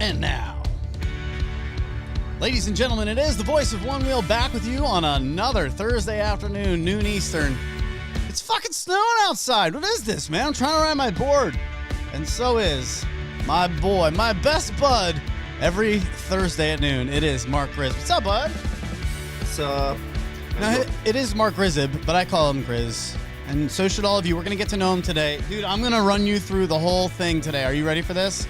And now, ladies and gentlemen, it is the Voice of Onewheel back with you on another Thursday afternoon, noon Eastern. It's fucking snowing outside. What is this, man? I'm trying to ride my board. And so is my boy, my best bud, every Thursday at noon. It is Mark Grzyb. What's up, bud? What's up? Now, it is Mark Grzyb, but I call him Grizz. And so should all of you. We're going to get to know him today. Dude, I'm going to run you through the whole thing today. Are you ready for this?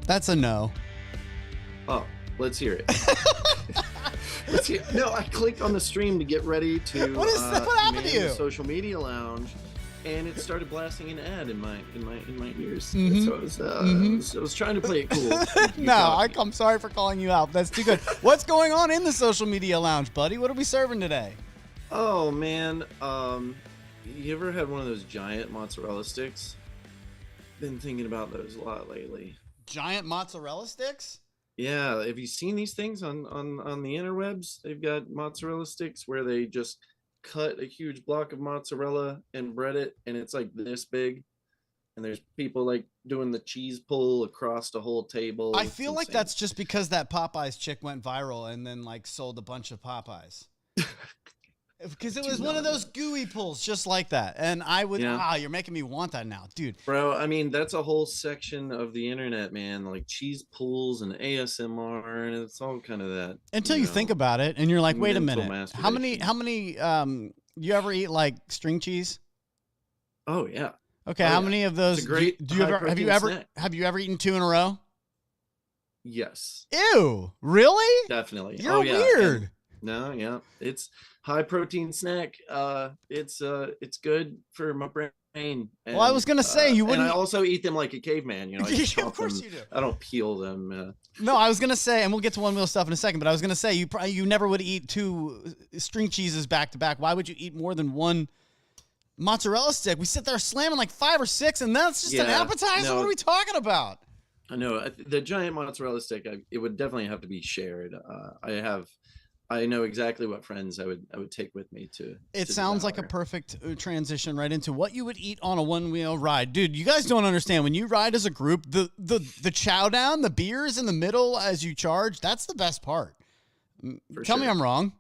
That's a no. Oh, let's hear it. Let's hear it. No, I clicked on the stream to get ready to. What is that? What happened to you? The social media lounge, and it started blasting an ad in my ears. So I was trying to play it cool. I'm sorry for calling you out. That's too good. What's going on in the social media lounge, buddy? What are we serving today? Oh man, you ever had one of those giant mozzarella sticks? Been thinking about those a lot lately. Giant mozzarella sticks? Yeah, have you seen these things on the interwebs? They've got mozzarella sticks where they just cut a huge block of mozzarella and bread it, and it's like this big. And there's people like doing the cheese pull across the whole table. I feel like that's just because that Popeyes chick went viral and then like sold a bunch of Popeyes. Because it was one of those gooey pulls just like that. And I would, you're making me want that now, dude. Bro, I mean, that's a whole section of the internet, man. Like cheese pulls and ASMR, and it's all kind of that. Until you think about it, and you're like, wait a minute. How many, you ever eat like string cheese? Oh, yeah. Okay, how many of those have you ever eaten two in a row? Yes. Ew, really? Definitely. You're weird. No, yeah. It's high protein snack. It's good for my brain. And, well, I was gonna say you wouldn't. And I also eat them like a caveman. You know, of course you do. I don't peel them. No, I was gonna say, and we'll get to Onewheel stuff in a second. But I was gonna say you never would eat two string cheeses back to back. Why would you eat more than one mozzarella stick? We sit there slamming like 5 or 6, and that's just an appetizer. What are we talking about? I know the giant mozzarella stick. It would definitely have to be shared. I know exactly what friends I would take with me to. It sounds like a perfect transition right into what you would eat on a one-wheel ride. Dude, you guys don't understand. When you ride as a group, the chow down, the beers in the middle as you charge, that's the best part. Tell me I'm wrong.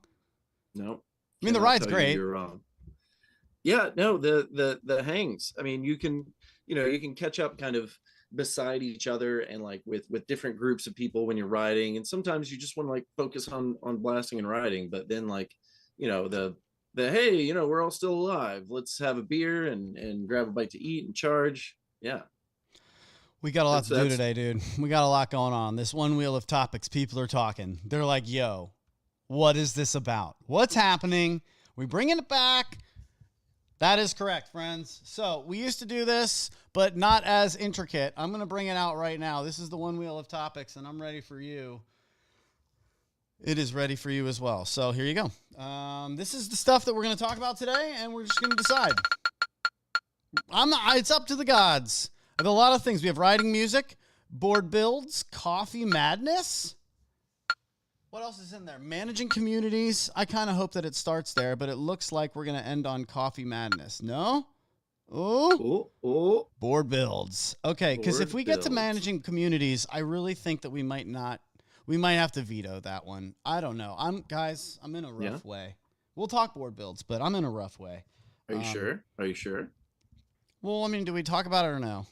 No. I mean, the ride's great. You're wrong. Yeah, no, the hangs. I mean, you can catch up kind of beside each other and like with different groups of people when you're riding, and sometimes you just want to like focus on blasting and riding, but then like the hey, we're all still alive, let's have a beer and grab a bite to eat and charge. We got a lot to do today, dude. We got a lot going on. This Onewheel of Topics, people are talking. They're like, yo, what is this about? What's happening? We bringing it back? That is correct, friends. So we used to do this, but not as intricate. I'm going to bring it out right now. This is the Onewheel of Topics, and I'm ready for you. It is ready for you as well. So here you go. This is the stuff that we're going to talk about today, and we're just going to decide. It's up to the gods. I have a lot of things. We have riding music, board builds, coffee madness. What else is in there? Managing communities. I kind of hope that it starts there, but it looks like we're going to end on coffee madness. No? Ooh. Board builds. Okay, because if we get to managing communities, I really think that we might have to veto that one. I don't know. I'm in a rough way. We'll talk board builds, but I'm in a rough way. Are you sure? Well, I mean, do we talk about it or no?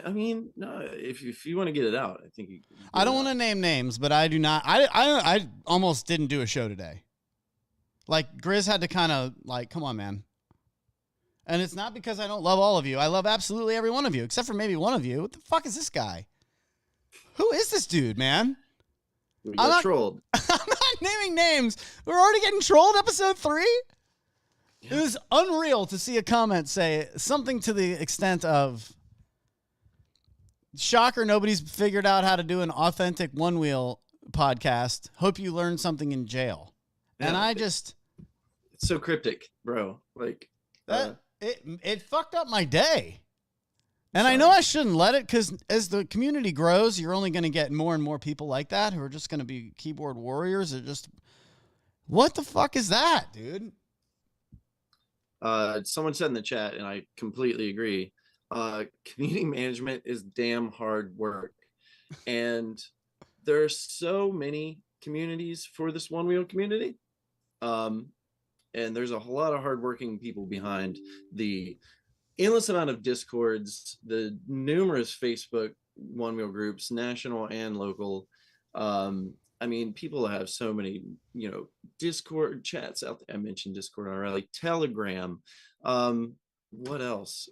I mean, no. If you want to get it out, I think I don't want to name names, but I do not. I almost didn't do a show today. Like Grizz had to kind of like, come on, man. And it's not because I don't love all of you. I love absolutely every one of you, except for maybe one of you. What the fuck is this guy? Who is this dude, man? We got trolled. I'm not naming names. We're already getting trolled. Episode 3. Yeah. It was unreal to see a comment say something to the extent of, shocker, nobody's figured out how to do an authentic Onewheel podcast. Hope you learned something in jail. Yeah, and I just... It's so cryptic, bro. Like... It fucked up my day. And I know I shouldn't let it, because as the community grows, you're only going to get more and more people like that who are just going to be keyboard warriors. Or just... What the fuck is that, dude? Someone said in the chat, and I completely agree, Community management is damn hard work, and there are so many communities for this one wheel community. And there's a whole lot of hardworking people behind the endless amount of discords, the numerous Facebook one wheel groups, national and local. I mean, people have so many, Discord chats out there. I mentioned Discord already, Telegram. What else?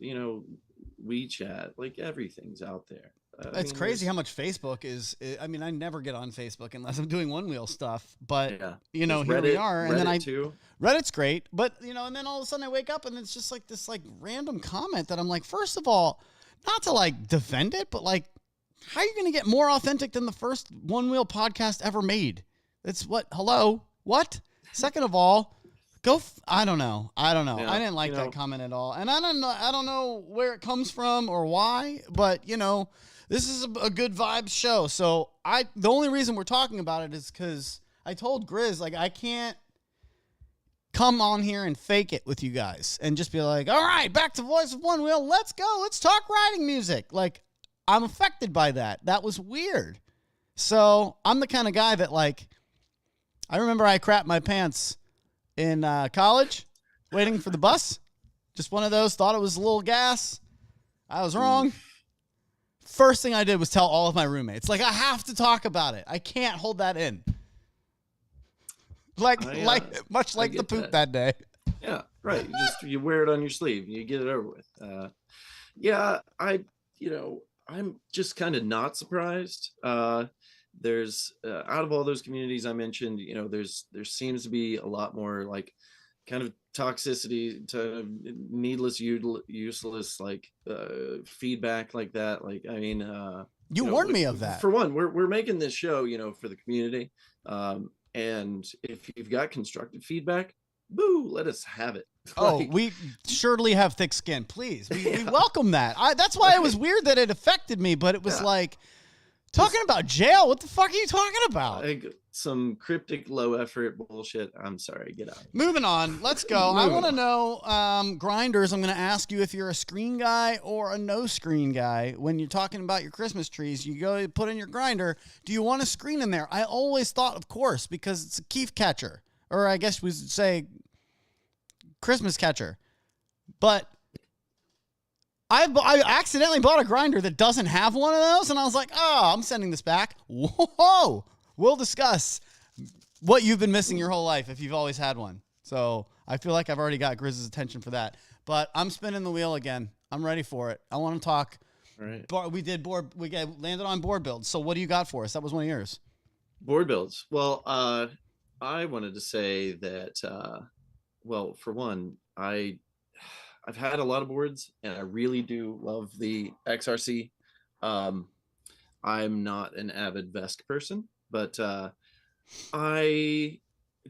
WeChat, like everything's out there. It's crazy how much Facebook is. I mean, I never get on Facebook unless I'm doing one wheel stuff. But here Reddit, we are, and then Reddit's great. But and then all of a sudden I wake up and it's just like this random comment that I'm like, first of all, not to defend it, but how are you going to get more authentic than the first one wheel podcast ever made? It's what? Second of all, I don't know. Yeah, I didn't like that comment at all, and I don't know where it comes from or why, but this is a good vibes show. So the only reason we're talking about it is because I told Grizz, I can't come on here and fake it with you guys and just be like, all right, back to Voice of Onewheel. Let's go. Let's talk riding music. I'm affected by that. That was weird. So I'm the kind of guy that I remember I crapped my pants in college waiting for the bus. Just one of those, thought it was a little gas. I was wrong. First thing I did was tell all of my roommates. I have to talk about it. I can't hold that in. Much like the poop that day. Yeah, right. You wear it on your sleeve. You get it over with. I'm just kind of not surprised. There's out of all those communities I mentioned, there seems to be a lot more kind of toxicity, to needless, useless feedback like that. You warned me of that. For one, we're making this show, for the community. And if you've got constructive feedback, boo, let us have it. We surely have thick skin. Please, we welcome that. That's why it was weird that it affected me, but it was talking about jail. What the fuck are you talking about? Some cryptic, low effort bullshit. I'm sorry. Get out. Moving on. Let's go. I want to know, grinders. I'm going to ask you if you're a screen guy or a no screen guy. When you're talking about your Christmas trees, you go put in your grinder. Do you want a screen in there? I always thought, of course, because it's a keef catcher, or I guess we would say Christmas catcher. But I accidentally bought a grinder that doesn't have one of those, and I was like, oh, I'm sending this back. Whoa! We'll discuss what you've been missing your whole life if you've always had one. So I feel like I've already got Grizz's attention for that. But I'm spinning the wheel again. I'm ready for it. I want to talk. All right. We landed on board builds. So what do you got for us? That was one of yours. Board builds. Well, I wanted to say that, for one, I've had a lot of boards, and I really do love the XRC. I'm not an avid Vesk person, but I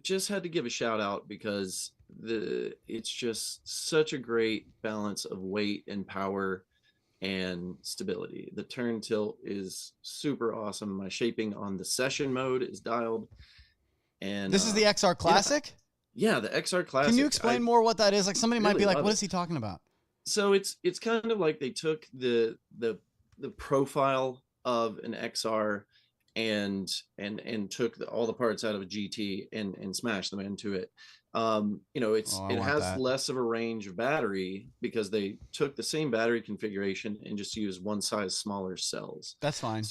just had to give a shout out because it's just such a great balance of weight and power and stability. The turn tilt is super awesome. My shaping on the session mode is dialed. And this is the XR Classic? Yeah, the XR Classic. Can you explain more what that is? Somebody might be like, what is he talking about? So it's kind of like they took the profile of an XR and took all the parts out of a GT and smashed them into it. It has less of a range of battery because they took the same battery configuration and just used one size smaller cells. That's fine.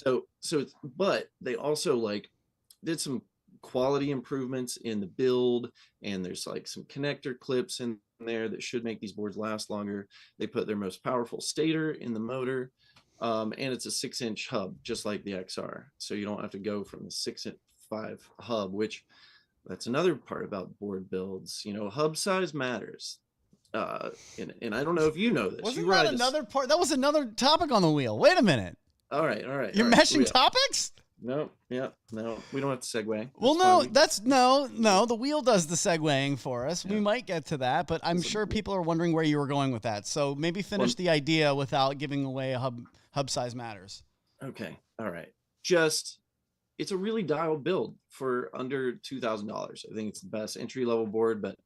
But they also did some quality improvements in the build, and there's some connector clips in there that should make these boards last longer. They put their most powerful stator in the motor, and it's a 6-inch hub just like the XR, so you don't have to go from the 6.5 hub, which that's another part about board builds. Hub size matters. And I don't know if you know this. Wasn't that another part? That was another topic on the wheel. Wait a minute. All right. You're meshing topics? No, we don't have to segue. No, the wheel does the segueing for us. Yeah. We might get to that, but I'm sure people are wondering where you were going with that. So maybe finish the idea without giving away a hub size matters. Okay. All right. It's a really dialed build for under $2,000. I think it's the best entry level board, but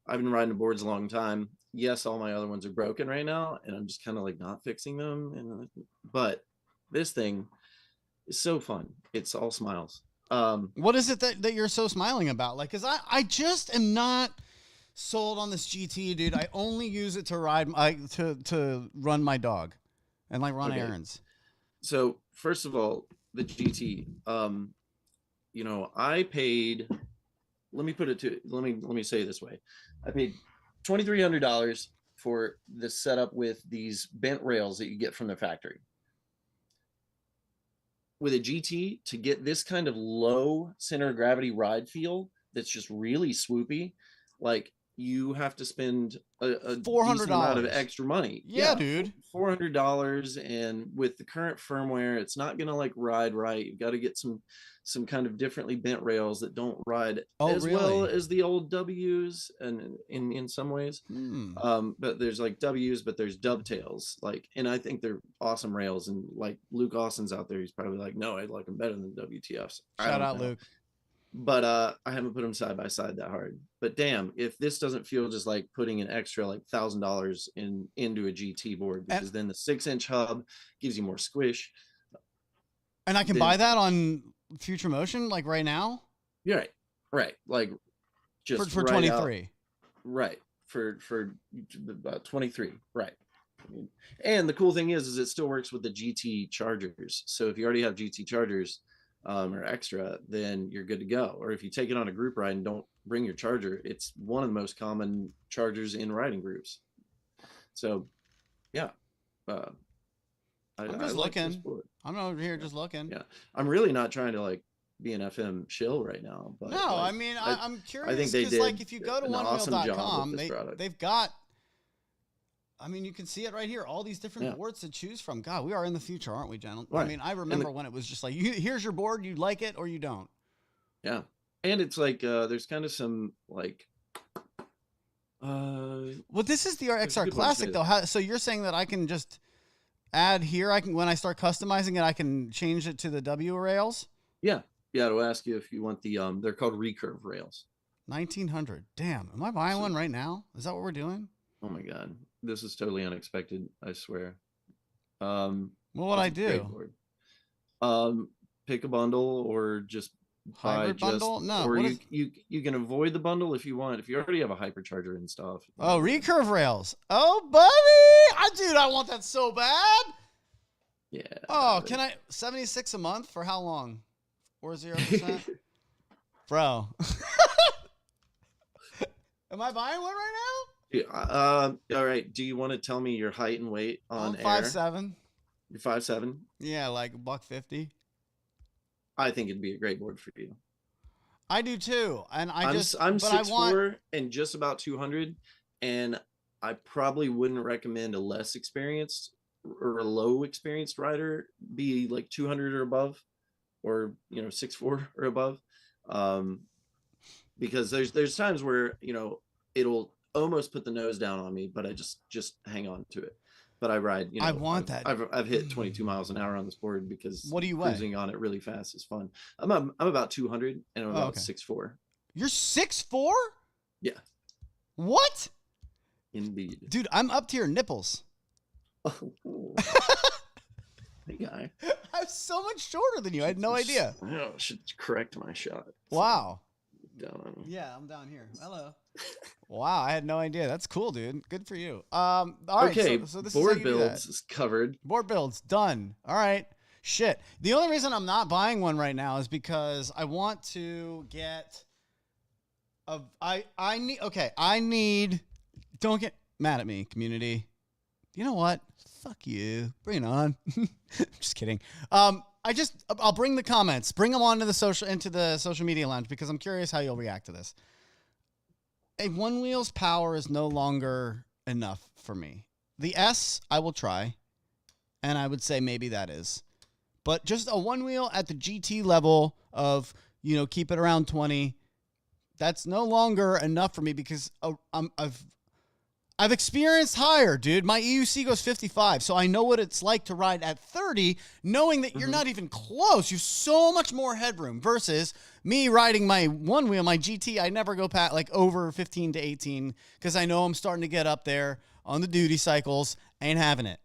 I've been riding the boards a long time. Yes, all my other ones are broken right now, and I'm just kind of like not fixing them. But this thing is so fun. It's all smiles. What is it that you're so smiling about? Like, cause I just am not sold on this GT, dude. I only use it to ride to run my dog and like run errands. So first of all, the GT, you know, I paid, let me say it this way. I paid $2,300 for the setup with these bent rails that you get from the factory. With a GT, to get this kind of low center of gravity ride feel that's just really swoopy, like you have to spend a $400 amount of extra money. Yeah, dude. $400, and with the current firmware, it's not gonna like ride right. You've got to get some kind of differently bent rails that don't ride as well as the old W's, and in some ways. But there's like W's, but there's dovetails, like, and I think they're awesome rails. And like Luke Austin's out there, he's probably like, no, I like them better than WTFs. Shout out Luke. But I haven't put them side by side that hard. But damn, if this doesn't feel just like putting an extra like $1,000 into a GT board, because then the 6-inch hub gives you more squish. And I can buy that on Future Motion, like right now. Yeah, right. Like just for 23. Right. For 23. Right. And the cool thing is it still works with the GT chargers. So if you already have GT chargers, or extra, then you're good to go. Or if you take it on a group ride and don't bring your charger, it's one of the most common chargers in riding groups. So yeah, I'm just looking. I'm over here just looking. Yeah, I'm really not trying to like be an FM shill right now, but no, like, I mean, I'm curious. I think they did, like, if you go to onewheel.com, awesome they've got, I mean, you can see it right here. All these different boards to choose from. God, we are in the future, aren't we, gentlemen? Right. I mean, I remember when it was just like, here's your board. You like it or you don't. Yeah. And it's like, there's kind of some like, well, this is the XR Classic though. So you're saying that I can just add here? When I start customizing it, I can change it to the W rails? Yeah. Yeah. It'll ask you if you want the, they're called recurve rails. 1900. Damn. Am I buying one right now? Is that what we're doing? Oh my God. This is totally unexpected, I swear. What would I do? Pick a bundle or just buy bundle? No. Or you can avoid the bundle if you want. If you already have a hypercharger and stuff. Oh, recurve rails. Oh, buddy. Dude, I want that so bad. Yeah. Oh, can I 76 a month for how long? 0%? Bro. Am I buying one right now? Yeah, all right. Do you want to tell me your height and weight on air? 5'7". You're 5'7"? Yeah, like $150. I think it'd be a great board for you. I do too, and I'm 6'4" and just about 200, and I probably wouldn't recommend a less experienced or a low experienced rider be like 200 or above, or 6'4" or above, because there's times where it'll almost put the nose down on me, but I just hang on to it. But I ride, I want that. I've hit 22 miles an hour on this board because what do you weigh? Cruising on it really fast is fun. I'm about 200 and I'm about 6'4". You're 6'4"? Yeah. What? Indeed. Dude, I'm up to your nipples. Oh. Hey guy. I'm so much shorter than you. I had no idea. I should correct my shot. Wow. Down on me. Yeah, I'm down here. Hello. Wow, I had no idea. That's cool, dude. Good for you. All right. Okay, so this board is builds is covered. Board builds done. All right. Shit. The only reason I'm not buying one right now is because I want to get I need. Don't get mad at me, community. You know what? Fuck you. Bring it on. Just kidding. I'll bring the comments. Bring them into the social media lounge because I'm curious how you'll react to this. A Onewheel's power is no longer enough for me. The S I will try, and I would say maybe that is. But just a Onewheel at the GT level of, keep it around 20, that's no longer enough for me because I I've experienced higher, dude. My EUC goes 55, so I know what it's like to ride at 30, knowing that you're not even close. You have so much more headroom versus me riding my Onewheel, my GT. I never go past like over 15 to 18 because I know I'm starting to get up there on the duty cycles. Ain't having it.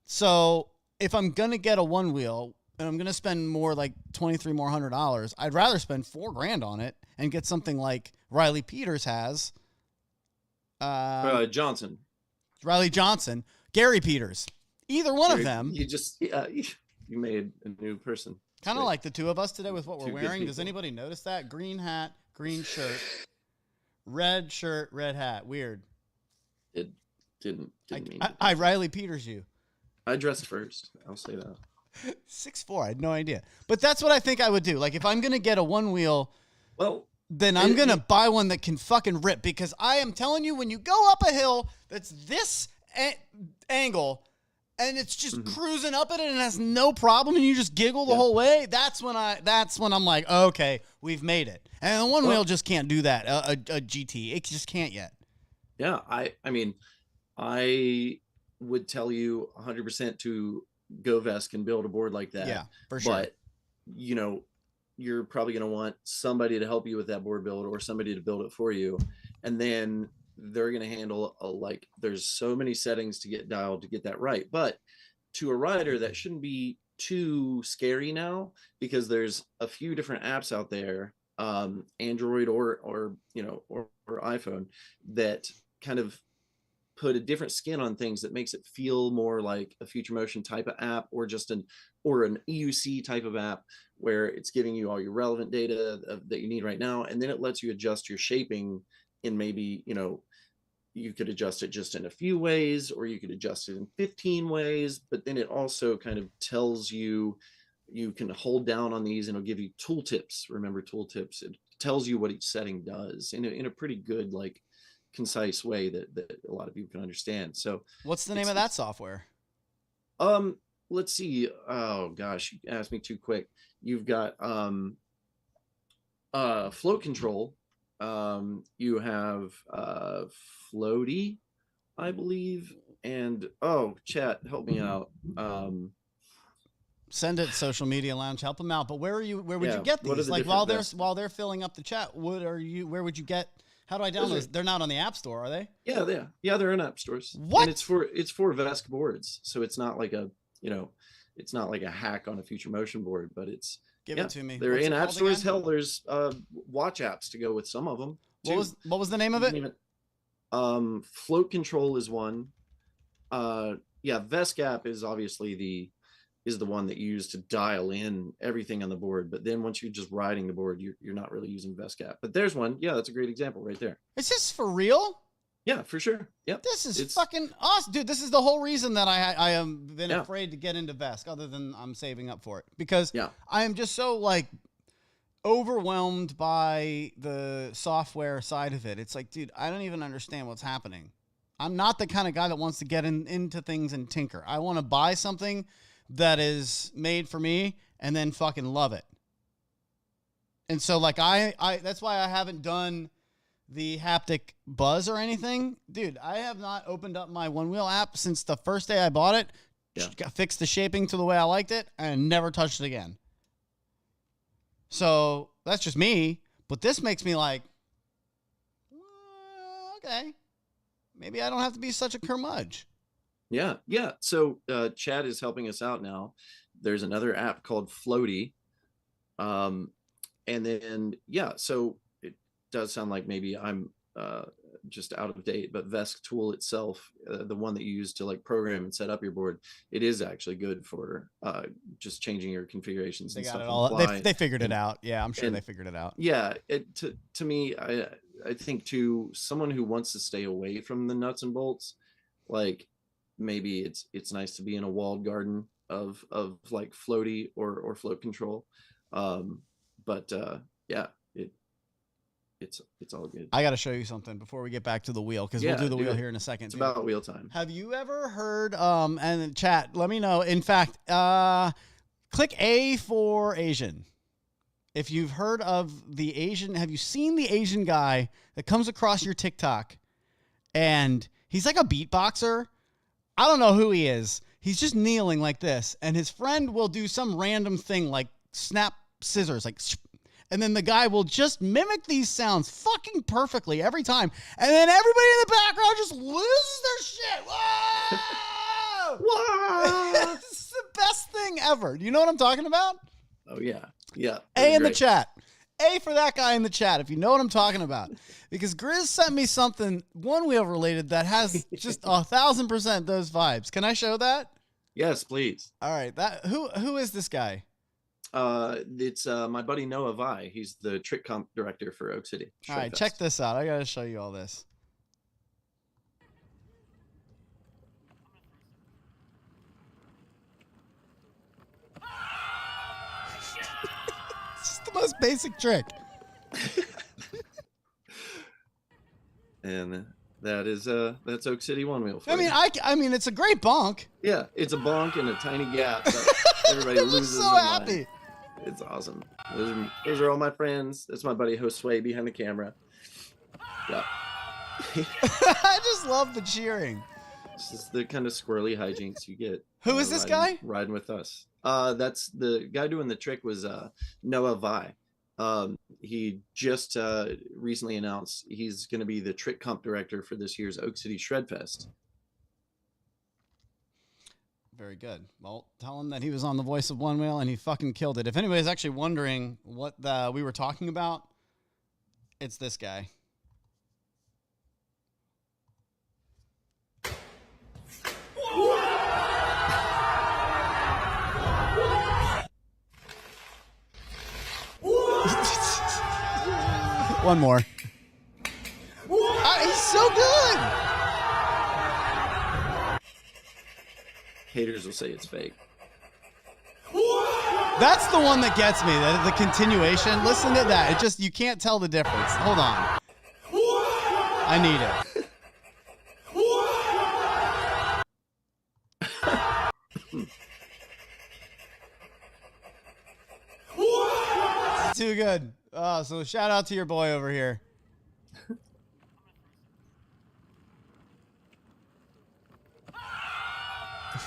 So if I'm gonna get a Onewheel and I'm gonna spend more like $2,300 more, I'd rather spend $4,000 on it and get something like Riley Peters has. Johnson, Riley Johnson, Gary Peters, either one of them. You just you made a new person. Kind of like the two of us today with what we're Two good wearing. Does people. anybody notice that? Green hat, green shirt, red hat. Weird. It didn't mean I Riley Peters you. I dressed first. I'll say that. 6'4". I had no idea. But that's what I think I would do. Like if I'm gonna get a Onewheel, well, then I'm going to buy one that can fucking rip, because I am telling you, when you go up a hill that's this angle and it's just cruising up it and it has no problem and you just giggle the whole way, that's when I'm like, okay, we've made it. And the Onewheel just can't do that. A GT, it just can't yet. Yeah, I mean, I would tell you 100% to go Vesk and build a board like that. Yeah, for sure. But, you know, you're probably going to want somebody to help you with that board build or somebody to build it for you. And then they're going to handle like, there's so many settings to get dialed to get that right. But to a rider, that shouldn't be too scary now, because there's a few different apps out there, Android or iPhone, that kind of put a different skin on things that makes it feel more like a Future Motion type of app, or just an EUC type of app, where it's giving you all your relevant data that you need right now. And then it lets you adjust your shaping in maybe, you could adjust it just in a few ways, or you could adjust it in 15 ways. But then it also kind of tells you, you can hold down on these and it'll give you tooltips. Remember tooltips. It tells you what each setting does in a pretty good, like, concise way that a lot of people can understand. So what's the name of that software? Let's see. Oh gosh, you asked me too quick. You've got float control. You have floaty, I believe, and chat, help me out. Send it social media lounge, help them out. But where would you get these? Like while they're filling up the chat, where would you get? How do I download this? They're not on the App Store, are they? Yeah, they're in app stores. What? And it's for Vesk boards, so it's not like it's not like a hack on a Future Motion board, but it's Give it to me. They're in app stores. Hell, there's watch apps to go with some of them. What was the name of it? Float control is one. Vesk app is obviously the one that you use to dial in everything on the board. But then once you're just riding the board, you're not really using Vesk app. But there's one. Yeah, that's a great example right there. Is this for real? Yeah, for sure. Yep. This is fucking awesome, dude. This is the whole reason that I am been afraid to get into Vesk, other than I'm saving up for it, because I am just so like overwhelmed by the software side of it. It's like, dude, I don't even understand what's happening. I'm not the kind of guy that wants to get into things and tinker. I want to buy something that is made for me and then fucking love it. And so like I that's why I haven't done the haptic buzz or anything. Dude, I have not opened up my Onewheel app since the first day I bought it. Fixed the shaping to the way I liked it and never touched it again. So that's just me, but this makes me like, okay, maybe I don't have to be such a curmudge. Yeah. So Chad is helping us out now. There's another app called Floaty. And then, so it does sound like maybe I'm just out of date, but Vesk tool itself, the one that you use to like program and set up your board, it is actually good for just changing your configurations. They and got stuff it all. on the fly. They figured it out. Yeah, I'm sure they figured it out. Yeah, to me, I think to someone who wants to stay away from the nuts and bolts, like maybe it's nice to be in a walled garden of like floaty or float control. It's all good. I got to show you something before we get back to the wheel, because we'll do the wheel here in a second. It's about wheel time. Have you ever heard, and in chat, let me know. In fact, click A for Asian. If you've heard of the Asian, have you seen the Asian guy that comes across your TikTok and He's like a beatboxer. I don't know who he is. He's just kneeling like this, and his friend will do some random thing like snap scissors, like, and then the guy will just mimic these sounds fucking perfectly every time, and then everybody in the background just loses their shit. Whoa! Whoa! It's the best thing ever. Do you know what I'm talking about? Oh yeah, yeah. A in the chat. A for that guy in the chat, if you know what I'm talking about. Because Grizz sent me something Onewheel related that has just 1,000% those vibes. Can I show that? Yes, please. All right. That who is this guy? It's my buddy Noah Vi. He's the trick comp director for Oak City. All right, check this out. I gotta show you all this. It's just the most basic trick. And that's Oak City Onewheel. I mean, it's a great bonk. Yeah, it's a bonk and a tiny gap. Everybody loses. So happy. Mind. It's awesome. Those are all my friends. That's my buddy Josue behind the camera. Yeah. I just love the cheering. This is the kind of squirrely hijinks you get. Who is this guy? Riding with us. That's the guy doing the trick was Noah Vi. He just recently announced he's going to be the trick comp director for this year's Oak City Shred Fest. Very good. Well, tell him that he was on the Voice of Onewheel and he fucking killed it. If anybody's actually wondering what we were talking about, it's this guy. One more. He's so good. Haters will say it's fake. That's the one that gets me. The continuation. Listen to that. It just, you can't tell the difference. Hold on. I need it. It's too good. So shout out to your boy over here.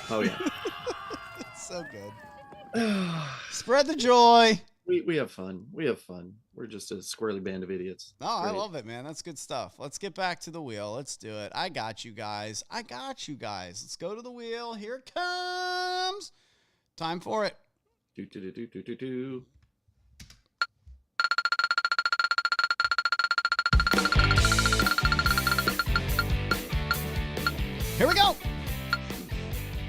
Oh yeah. It's so good. Spread the joy. We have fun. We have fun. We're just a squirrely band of idiots. Oh, I love it, man. That's good stuff. Let's get back to the wheel. Let's do it. I got you guys. Let's go to the wheel. Here it comes. Time for it. Do. Here we go.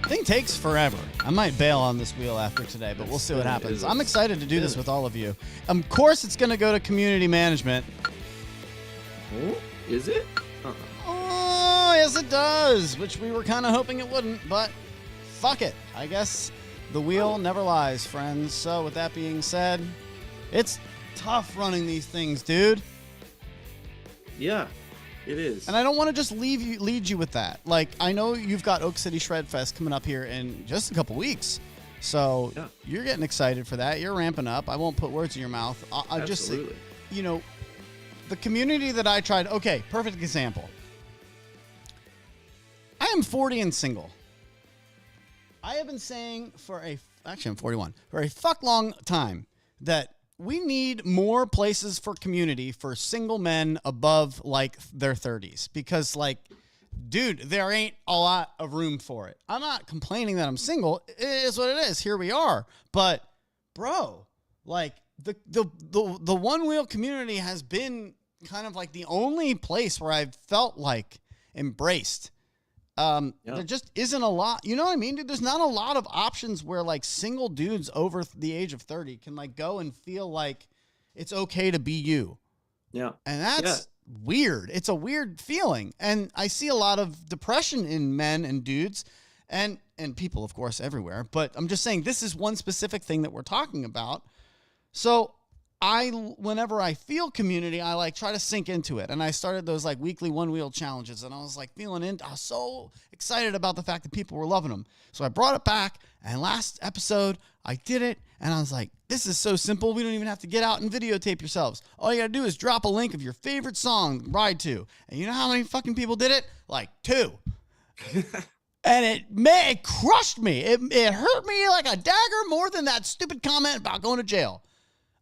Thing takes forever. I might bail on this wheel after today, but we'll see what happens. I'm excited to do this with all of you. Of course, it's going to go to community management. Oh, is it? Oh, yes, it does, which we were kind of hoping it wouldn't, but fuck it. I guess the wheel never lies, friends. So with that being said, it's tough running these things, dude. Yeah. It is. And I don't want to just lead you with that. Like, I know you've got Oak City Shred Fest coming up here in just a couple weeks. So You're getting excited for that. You're ramping up. I won't put words in your mouth. I just say, you know, the community that I tried. Okay, perfect example. I am 40 and single. I have been saying actually I'm 41, for a fuck long time that we need more places for community for single men above like their 30s because like, dude, there ain't a lot of room for it. I'm not complaining that I'm single. It is what it is. Here we are. But bro, like the Onewheel community has been kind of like the only place where I've felt like embraced. There just isn't a lot, you know what I mean, dude? There's not a lot of options where like single dudes over the age of 30 can like go and feel like it's okay to be you. Yeah. And that's weird. It's a weird feeling. And I see a lot of depression in men and dudes and people, of course, everywhere. But I'm just saying this is one specific thing that we're talking about. So whenever I feel community, I like try to sink into it. And I started those like weekly Onewheel challenges, and I was like I was so excited about the fact that people were loving them. So I brought it back, and last episode I did it, and I was like, this is so simple. We don't even have to get out and videotape yourselves. All you gotta do is drop a link of your favorite song, ride to. And you know how many fucking people did it? Like 2. And it crushed me. It hurt me like a dagger more than that stupid comment about going to jail.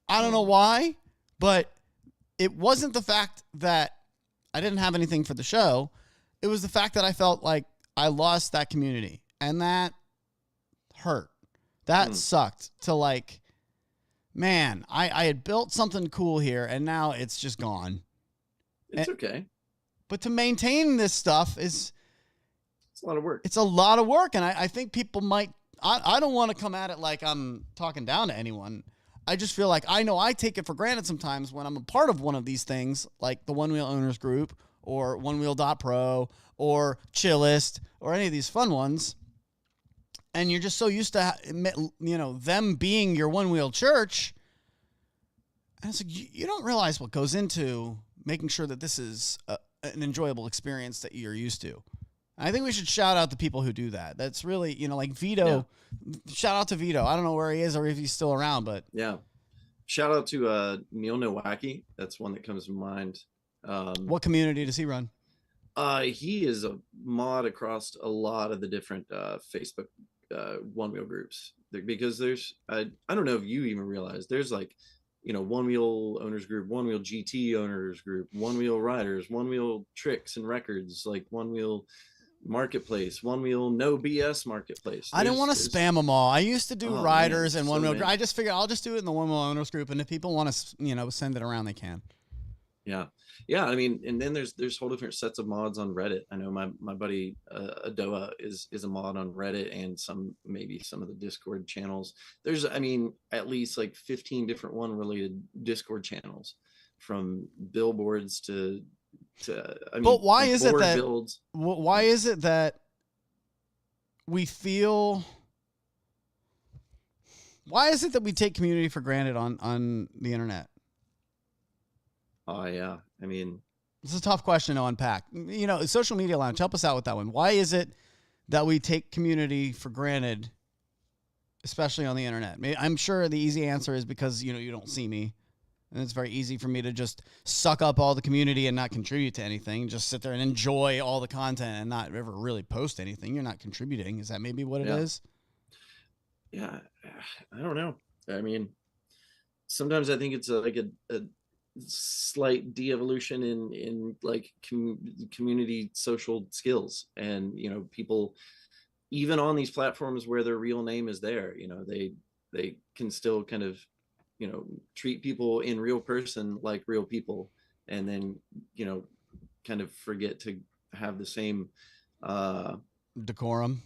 I don't know why, but it wasn't the fact that I didn't have anything for the show. It was the fact that I felt like I lost that community, and that hurt. That sucked to like, man, I had built something cool here, and now it's just gone. It's okay. But to maintain this stuff it's a lot of work. It's a lot of work, and I think people might, I don't want to come at it like I'm talking down to anyone. I just feel like I know I take it for granted sometimes when I'm a part of one of these things, like the Onewheel Owners Group or Onewheel.pro or Chillest or any of these fun ones. And you're just so used to, them being your Onewheel church. And it's like, you don't realize what goes into making sure that this is an enjoyable experience that you're used to. I think we should shout out the people who do that. That's really, like Vito. Yeah. Shout out to Vito. I don't know where he is or if he's still around, but yeah. Shout out to Neil Nowacki. That's one that comes to mind. What community does he run? He is a mod across a lot of the different Facebook Onewheel groups, because there's I don't know if you even realize there's like, Onewheel Owners Group, Onewheel GT Owners Group, Onewheel Riders, Onewheel Tricks and Records, like Onewheel Marketplace, Onewheel No BS Marketplace. I didn't want to spam them all. I used to do riders and Onewheel. I just figured I'll just do it in the Onewheel Owners Group, and if people want to, send it around, they can. Yeah. I mean, and then there's whole different sets of mods on Reddit. I know my buddy Adoa is a mod on Reddit, and maybe some of the Discord channels. There's, at least like 15 different related Discord channels, from billboards to but why is it that builds. Why is it that we feel, why is it that we take community for granted on the internet? Oh yeah, it's a tough question to unpack. Social Media Lounge, help us out with that one. Why is it that we take community for granted, especially on the internet? I'm sure the easy answer is because you don't see me. And it's very easy for me to just suck up all the community and not contribute to anything. Just sit there and enjoy all the content and not ever really post anything. You're not contributing. Is that maybe what it is? Yeah, I don't know. Sometimes I think it's like a slight de-evolution in like community social skills. And, people, even on these platforms where their real name is there, they can still kind of, treat people in real person like real people, and then kind of forget to have the same decorum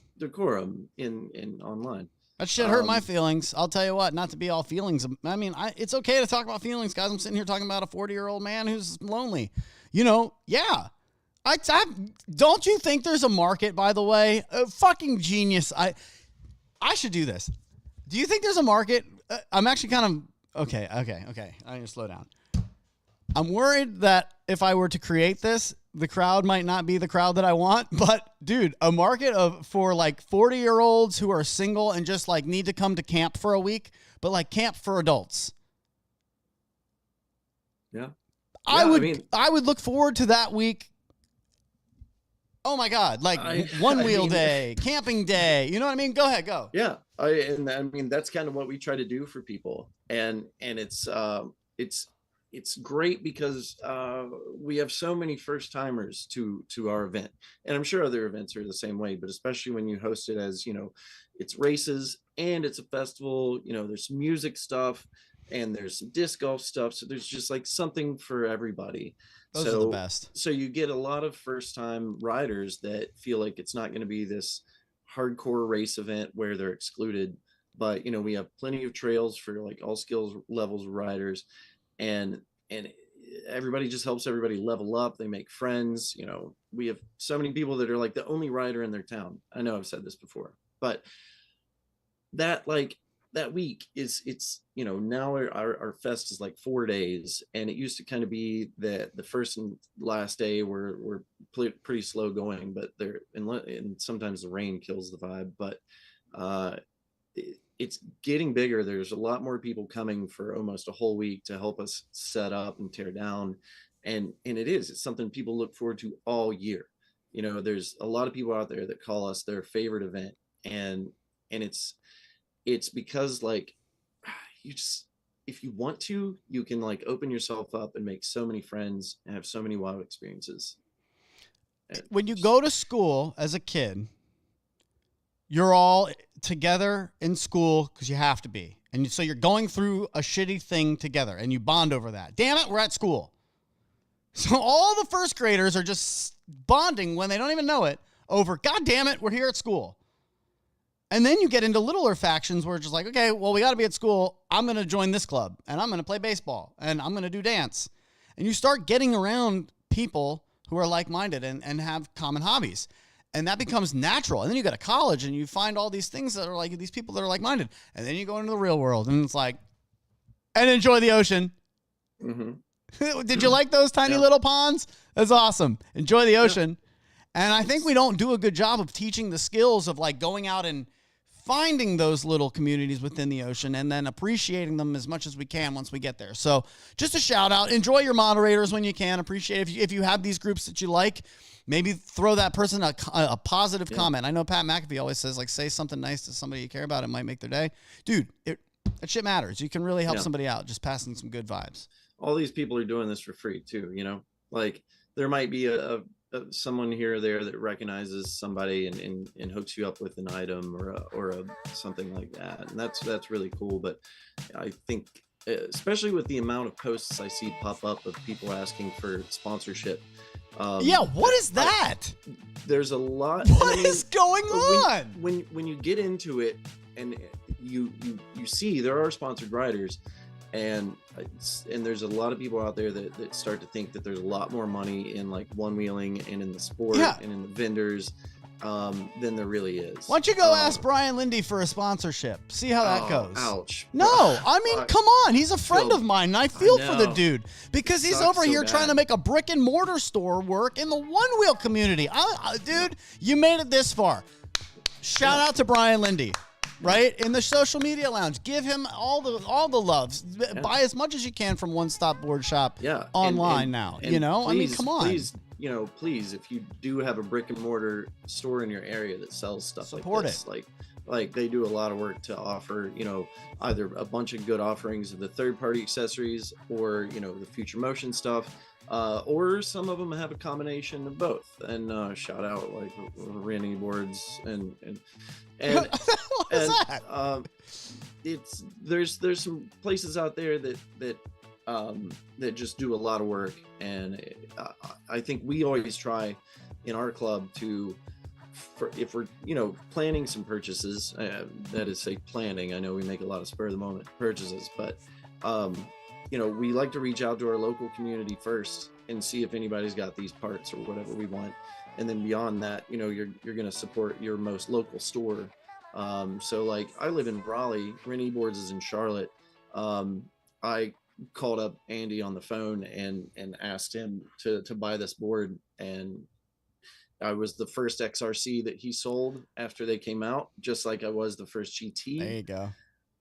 in online. That shit hurt my feelings. I'll tell you what, not to be all feelings. It's okay to talk about feelings, guys. I'm sitting here talking about a 40-year-old man who's lonely. Yeah. Don't you think there's a market, by the way? Fucking genius. I should do this. Do you think there's a market? I'm actually kind of... Okay. I need to slow down. I'm worried that if I were to create this, the crowd might not be the crowd that I want. But, dude, a market for like 40-year-olds who are single and just like need to come to camp for a week, but like camp for adults. Yeah. I would look forward to that week. Oh my God, like Onewheel day, camping day. You know what I mean? Go ahead, go. Yeah. That's kind of what we try to do for people. And it's great because we have so many first timers to our event. And I'm sure other events are the same way, but especially when you host it as, it's races and it's a festival, there's music stuff and there's some disc golf stuff. So there's just like something for everybody. Those are the best. So you get a lot of first time riders that feel like it's not going to be this hardcore race event where they're excluded, but we have plenty of trails for like all skills levels of riders, and everybody just helps everybody level up. They make friends. We have so many people that are like the only rider in their town. I know I've said this before, but that like that week it's now our fest is like 4 days, and it used to kind of be that the first and last day were pretty slow going, but and sometimes the rain kills the vibe, but it's getting bigger. There's a lot more people coming for almost a whole week to help us set up and tear down, and it's something people look forward to all year. There's a lot of people out there that call us their favorite event, and it's because like you just, if you want to, you can like open yourself up and make so many friends and have so many wild experiences. When you go to school as a kid, you're all together in school because you have to be. And so you're going through a shitty thing together and you bond over that. Damn it, we're at school. So all the first graders are just bonding when they don't even know it over, God damn it, we're here at school. And then you get into littler factions where it's just like, okay, well, we got to be at school. I'm going to join this club, and I'm going to play baseball, and I'm going to do dance. And you start getting around people who are like-minded and have common hobbies. And that becomes natural. And then you go to college, and you find all these things that are like these people that are like-minded. And then you go into the real world, and it's like, and enjoy the ocean. Mm-hmm. Did you like those tiny little ponds? That's awesome. Enjoy the ocean. Yeah. And I think we don't do a good job of teaching the skills of like going out and finding those little communities within the ocean and then appreciating them as much as we can once we get there. So just a shout out, enjoy your moderators when you can. Appreciate if you have these groups that you like, maybe throw that person a positive comment. I know Pat McAfee always says, like, say something nice to somebody you care about. It might make their day. Dude, that shit matters. You can really help somebody out just passing some good vibes. All these people are doing this for free too, like there might be someone here or there that recognizes somebody and hooks you up with an item or something like that, and that's really cool. But I think especially with the amount of posts I see pop up of people asking for sponsorship, what is that? There's a lot. What is going on when you get into it and you see there are sponsored riders, and there's a lot of people out there that start to think that there's a lot more money in like one-wheeling and in the sport and in the vendors than there really is. Why don't you go ask Brian Lindy for a sponsorship? See how that goes. Ouch. No, I mean, come on. He's a friend of mine, and I feel for the dude because he's over here trying to make a brick and mortar store work in the one-wheel community. Dude, you made it this far. Shout out to Brian Lindy. Right? In the social media lounge. Give him all the loves. Yeah. Buy as much as you can from One Stop Board Shop online now. Please, I mean, come on. Please, if you do have a brick and mortar store in your area that sells stuff support like this, like they do a lot of work to offer, either a bunch of good offerings of the third-party accessories or, the future motion stuff. Or some of them have a combination of both. And shout out like Randy Boards and there's some places out there that just do a lot of work, and I think we always try in our club if we're planning some purchases, that is say planning. I know we make a lot of spur of the moment purchases, but we like to reach out to our local community first and see if anybody's got these parts or whatever we want. And then beyond that, you're going to support your most local store. So like I live in Raleigh, Rennie Boards is in Charlotte. I called up Andy on the phone and asked him to buy this board. And I was the first XRC that he sold after they came out, just like I was the first GT. There you go.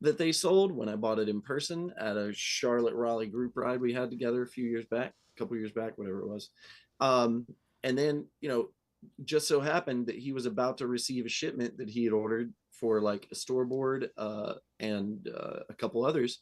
That they sold when I bought it in person at a Charlotte Raleigh group ride we had together a couple years back, whatever it was. And then, just so happened that he was about to receive a shipment that he had ordered for like a store board and a couple others.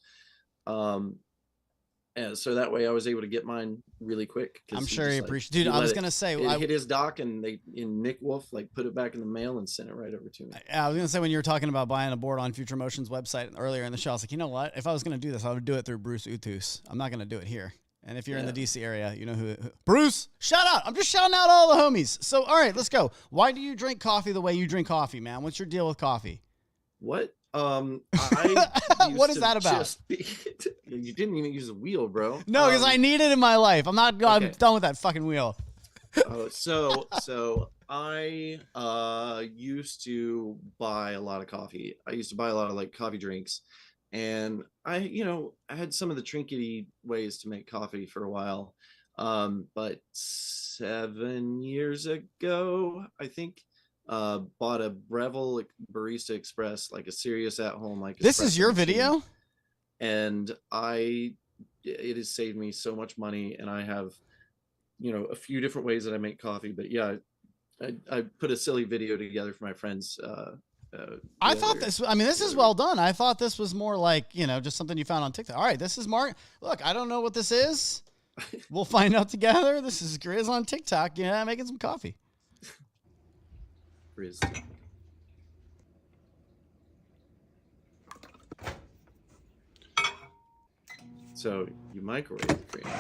And so that way I was able to get mine really quick. I'm sure he appreciates. Dude, I was gonna say it hit his dock, and Nick Wolf like put it back in the mail and sent it right over to me. I was gonna say when you were talking about buying a board on Future Motion's website earlier in the show, I was like, you know what? If I was gonna do this, I would do it through Bruce Uthus. I'm not gonna do it here. And if you're in the DC area, you know who Bruce. Shout out! I'm just shouting out all the homies. So all right, let's go. Why do you drink coffee the way you drink coffee, man? What's your deal with coffee? What? What is that about? You didn't even use a wheel, bro. No, because I need it in my life. I'm done with that fucking wheel. So I used to buy a lot of coffee. I used to buy a lot of like coffee drinks, and I had some of the trinkety ways to make coffee for a while. But 7 years ago, I think, bought a Breville like, Barista Express, like a serious at home like this is espresso your machine. video, And it has saved me so much money, and I have a few different ways that I make coffee. But yeah, I put a silly video together for my friends. I thought this, I mean, this is well done. I thought this was more like, just something you found on TikTok. All right, this is Mark. Look, I don't know what this is. We'll find out together. This is Grizz on TikTok. Yeah, making some coffee. Grizz. So you microwave the cream. But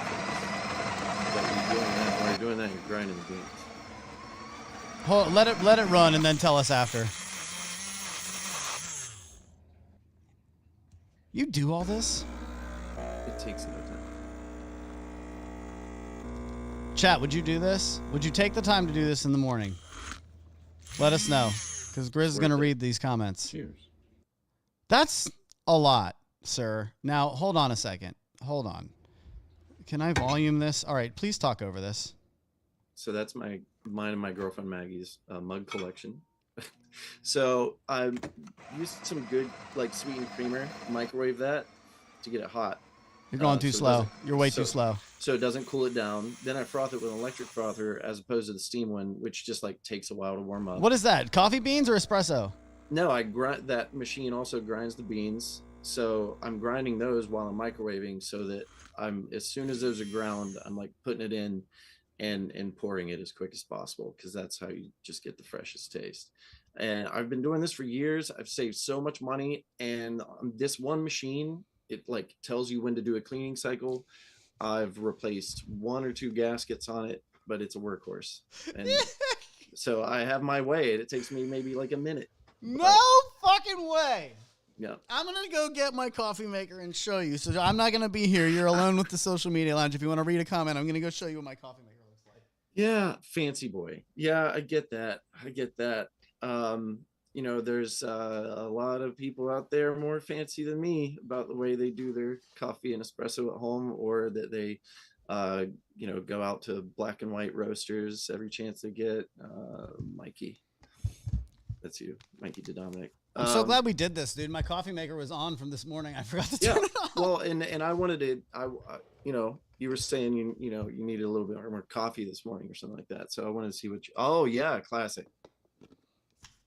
while you're doing that, you're grinding the beans. Hold, let it run and then tell us after. You do all this? It takes no time. Chat, would you do this? Would you take the time to do this in the morning? Let us know, because Grizz is going to read these comments. Cheers. That's a lot, sir. Now, hold on a second. Hold on. Can I volume this? All right, please talk over this. So that's mine and my girlfriend Maggie's mug collection. So I used some good like sweetened creamer, microwave that to get it hot. You're going too slow. You're way too slow. So it doesn't cool it down. Then I froth it with an electric frother as opposed to the steam one, which just like takes a while to warm up. What is that? Coffee beans or espresso? No, I grind. That machine also grinds the beans. So I'm grinding those while I'm microwaving, so that as soon as those are ground, I'm like putting it in and pouring it as quick as possible, because that's how you just get the freshest taste. And I've been doing this for years. I've saved so much money, and this one machine, it like tells you when to do a cleaning cycle. I've replaced 1 or 2 gaskets on it, but it's a workhorse. And so I have my way. It takes me maybe like a minute. No fucking way. Yeah. I'm going to go get my coffee maker and show you. So I'm not going to be here. You're alone with the social media lounge. If you want to read a comment, I'm going to go show you what my coffee maker looks like. Yeah. Fancy boy. Yeah, I get that. There's a lot of people out there more fancy than me about the way they do their coffee and espresso at home, or that they go out to black and white roasters every chance they get. Mikey, that's you, Mikey to Dominic. I'm so glad we did this, dude. My coffee maker was on from this morning. I forgot to turn it on. Well, and I wanted to, you were saying you needed a little bit more coffee this morning or something like that. So I wanted to see what you, oh yeah, classic.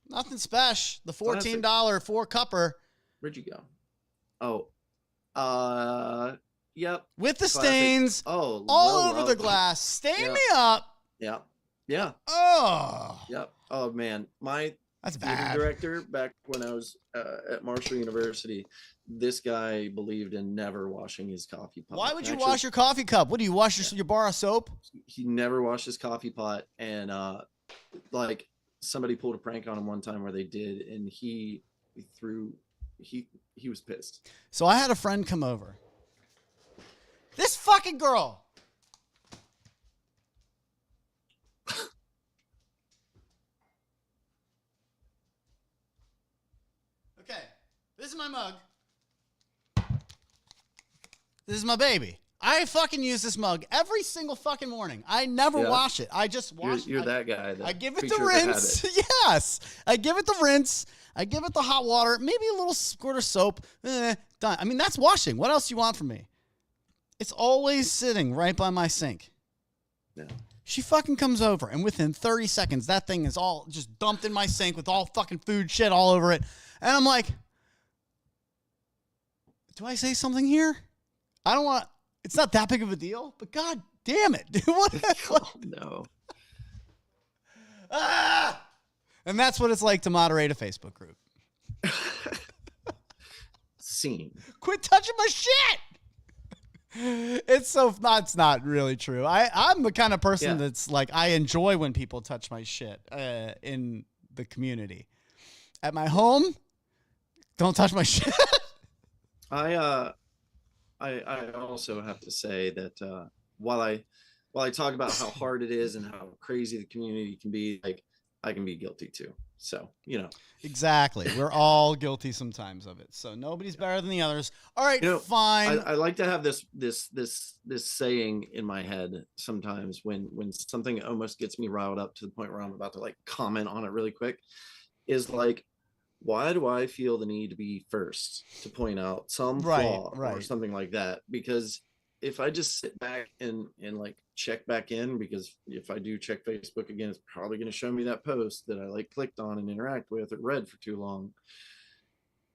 Nothing special. The $14 4-cupper. Where'd you go? Oh, yep. With the classic stains all over the glass. Stain me up. Yeah. Yeah. Oh. Yep. Oh man, that's theater bad. director back when I was at Marshall University, this guy believed in never washing his coffee pot. Why would you wash your coffee cup? What do you wash your bar of soap? He never washed his coffee pot, and like somebody pulled a prank on him one time where they did, and he was pissed. So I had a friend come over. This fucking girl. Okay, this is my mug. This is my baby. I fucking use this mug every single fucking morning. I never wash it. I just wash it. You're that guy. I give it the rinse. Yes. I give it the rinse. I give it the hot water. Maybe a little squirt of soap. Done. I mean, that's washing. What else do you want from me? It's always sitting right by my sink. Yeah. She fucking comes over, and within 30 seconds, that thing is all just dumped in my sink with all fucking food shit all over it. And I'm like, do I say something here? I don't want... It's not that big of a deal, but god damn it, dude. What? Oh, no. Ah! And that's what it's like to moderate a Facebook group. Scene. Quit touching my shit. It's not really true. I'm the kind of person that's like, I enjoy when people touch my shit in the community. At my home, don't touch my shit. I also have to say that while I talk about how hard it is and how crazy the community can be, like I can be guilty too. So, Exactly. We're all guilty sometimes of it. So nobody's better than the others. All right, fine. I like to have this saying in my head sometimes when something almost gets me riled up to the point where I'm about to like comment on it really quick, is like, why do I feel the need to be first to point out some flaw or something like that? Because if I just sit back and like check back in, because if I do check Facebook again, it's probably going to show me that post that I like clicked on and interact with or read for too long.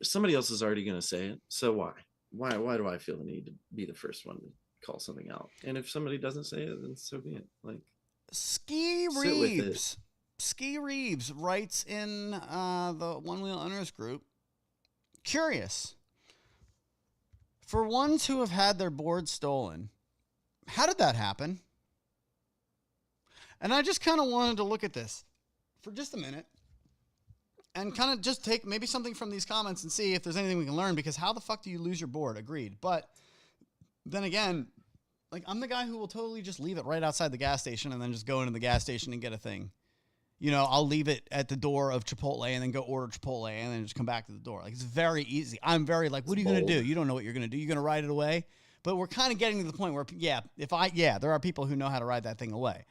Somebody else is already going to say it. So why do I feel the need to be the first one to call something out? And if somebody doesn't say it, then so be it. Like, Ski Reeves writes in the Onewheel Owners group, curious. For ones who have had their board stolen, how did that happen? And I just kind of wanted to look at this for just a minute and kind of just take maybe something from these comments and see if there's anything we can learn, because how the fuck do you lose your board? Agreed. But then again, like, I'm the guy who will totally just leave it right outside the gas station and then just go into the gas station and get a thing. I'll leave it at the door of Chipotle and then go order Chipotle and then just come back to the door. Like, it's very easy. I'm very like, what are you going to do? You don't know what you're going to do. You're going to ride it away. But we're kind of getting to the point where, there are people who know how to ride that thing away.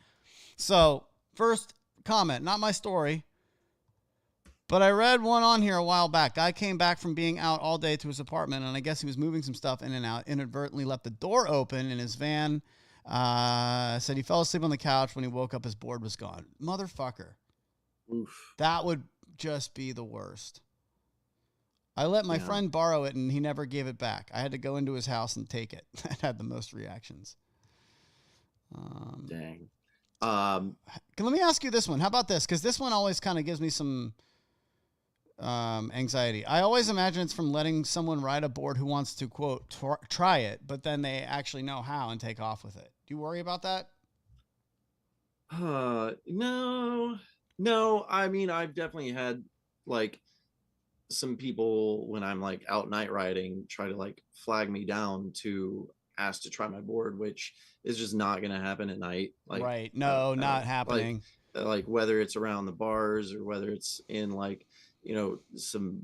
So first comment, not my story, but I read one on here a while back. Guy came back from being out all day to his apartment, and I guess he was moving some stuff in and out, inadvertently left the door open in his van. Said he fell asleep on the couch. When he woke up, his board was gone. Motherfucker. Oof. That would just be the worst. I let my friend borrow it, and he never gave it back. I had to go into his house and take it. That had the most reactions. Dang. Let me ask you this one. How about this? Because this one always kind of gives me some anxiety. I always imagine it's from letting someone ride a board who wants to, quote, try it, but then they actually know how and take off with it. Do you worry about that? No. I mean, I've definitely had like some people when I'm like out night riding try to like flag me down to ask to try my board, which is just not going to happen at night. Like, right. No, not happening. Like whether it's around the bars or whether it's in like, some